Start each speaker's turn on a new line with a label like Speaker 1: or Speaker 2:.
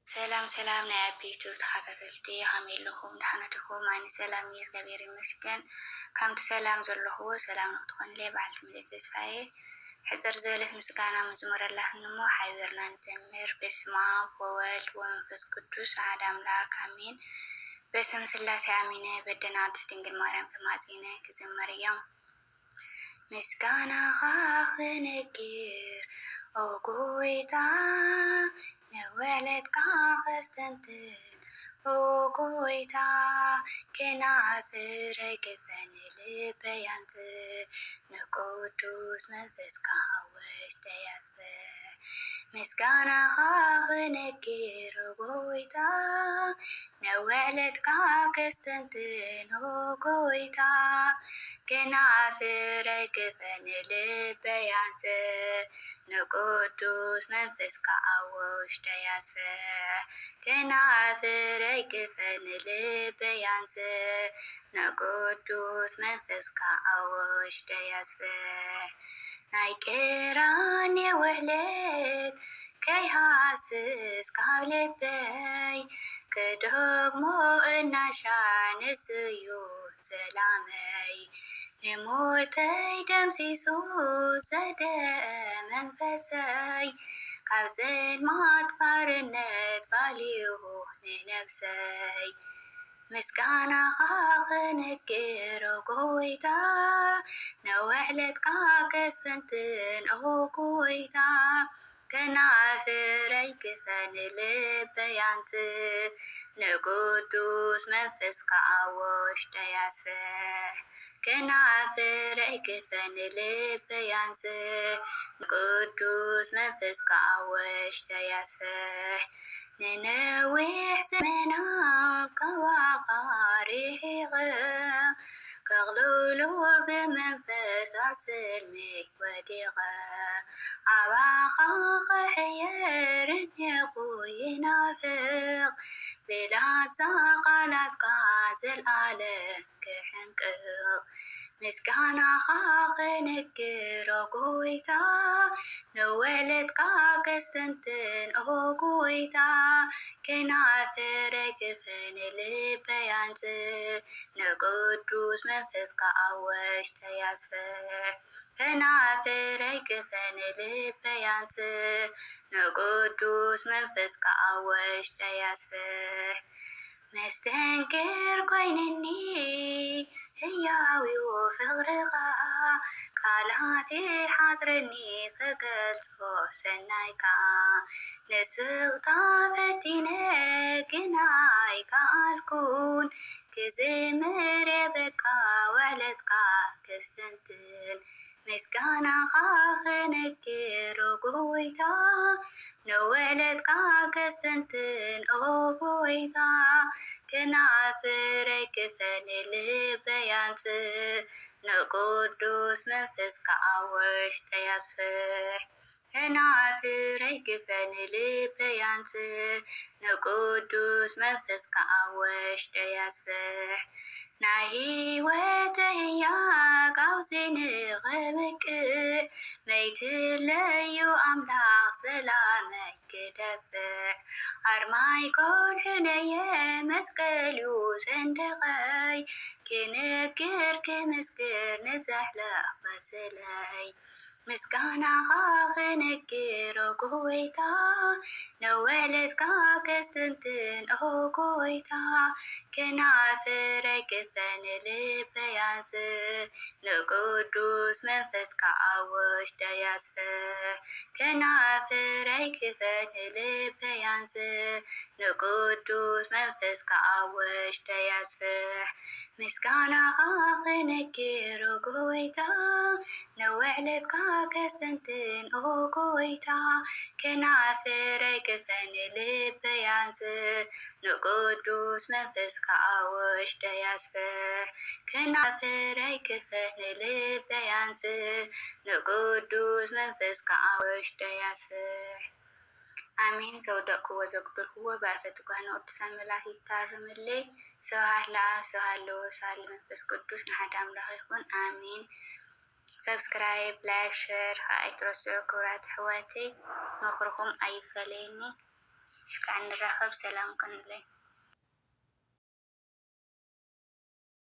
Speaker 1: ሰላም ናይ አቤቱ ተኸታተልቲ ከመይ ኣለኹም? ንሓነ ድኹም ዓይነ ሰላም እዩ እግዚአብሔር ይመስገን። ከምቲ ሰላም ዘለኽዎ ሰላም ንክትኾንለይ በዓልቲ ምልእቲ ተስፋዬ ሕፅር ዝበለት ምስጋና መዝሙር ኣላትኒ እሞ ሓቢርና ንዘምር። በስመ አብ ወወልድ ወመንፈስ ቅዱስ አሐዱ አምላክ አሜን። በስመ ስላሴ አሚነ በደናት ድንግል ማርያም ተማጺነ ክዝመር እዮም። ምስጋናኻ ክነግር ኦ ጎይታ ነወለድካ ከስተንትን ኦ ጎይታ ከናፍር አይገፈን ልበያንት ንቅዱስ መንፈስካ ውሽጠ ያዝበ ምስጋናኻ ክነግር ኦ ጎይታ ነወለድካ ከስተንትን ኦ ጎይታ ከናፍር አይገፈን ልበያንት ንቅዱስ መንፈስካ ውሽጠ ያዝበ ከናፍር አይገፈን ልበያንት ንቅዱስ መንፈስካ ውሽጠ ያዝበ ናይ ቀራንዮ ውሕለት ከይሃስስ ካብ ልበይ ክደግሞ እናሻንስ እዩ ሰላመይ ንሞተይ ደምሲሱ ዘደአ መንፈሰይ ካብ ጽልማት ባርነት ባልሁ ንነፍሰይ ምስጋናኻ ክነግር ኦ ጎይታ ነውዕለትካ ከስተንትን ኦ ጎይታ ከናፍር አይገፈን ልበያንት ንቅዱስ መንፈስካ ውሽጠ ያዝበ ከናፍር አይገፈን ልበያንት ንቅዱስ መንፈስካ ውሽጠ ያዝበ ንነዊሕ ዘመናት ካባኻ ርሒቐ ከቕልሎ ብመንፈስ ኣስልሚይ ወዲቐ ኣባኻ ክሕየር እኔኹ ይናፍቕ ብላዛ ቃላትካ ዘለዓለም ክሕንቅቕ ምስጋናኻ ክነግር ኦ ጎይታ ነውዕለትካ ከስተንትን ኦ ጎይታ ከናፍር አይገፈን ልበያንት ንቅዱስ መንፈስካ ውሽጠ ያዝበ ከናፍር አይገፈን ልበያንት ንቅዱስ መንፈስካ ውሽጠ ያዝበ መስተንክር ኮይነኒ ህያዊው ፍቅርኻ ቃላት ሓፅረኒ ክገልጾ ሰናይካ ንስቕታ ፈቲነ ግና ኣይከኣልኩን ክዝምር የበቃ ውዕለትካ ከስተንትን ምስጋናኻ ክነግር ኦ ጎይታ ነውዕለትካ ከስተንትን ኦ ጎይታ ከናፍር አይገፈን ልበያንት ንቅዱስ መንፈስካ ውሽጠ ያዝበ ከናፍር አይገፈን ልበያንት ንቅዱስ መንፈስካ ውሽጠ ያዝበ ናይ ህይወት ህያቅ ኣውፂ ንኽብቅዕ መይትለዩ ኣምላኽ ሰላመይ ክደፍዕ ኣርማይ ኮልሕለየ መስቀልዩ ሰንደቐይ ክነግር ክምስክር ንዘሕለቕ በስለይ ምስጋናኻ ክነግር ኦ ጎይታ ነውዕለትካ ከስተንትን ኦ ጎይታ ከናፍር አይገፈን ልበያንት ንቅዱስ መንፈስካ ውሽጠ ያዝበ ከናፍር አይገፈን ልበያንት ንቅዱስ መንፈስካ ውሽጠ ያዝበ ምስጋናኻ ክነግር ኦ ጎይታ ነውዕለትካ ከስተንትን ኦ ጎይታ ከናፍር አይገፈን ልበያንት ንቅዱስ መንፈስካ ውሽጠ ያዝበ ከናፍር አይገፈን ልበያንት ንቅዱስ መንፈስካ ውሽጠ ያዝበ አሜን። ዘውደቅዎ ዘጉደልክዎ ባፈት ጓነ ቅዱሳን መላእክት ይታርምልይ። ስብሐት ለአብ ስብሐት ለወልድ ስብሐት ለመንፈስ ቅዱስ ንሓደ አምላክ ይኩን አሜን። ሰብስክራይብ ላይክ ሸር ኣይትረስዑ ክብራት ኣሕዋተይ ምክርኩም ኣይፈለየኒ። ሽካዕ ንራኸብ ሰላም ክንለይ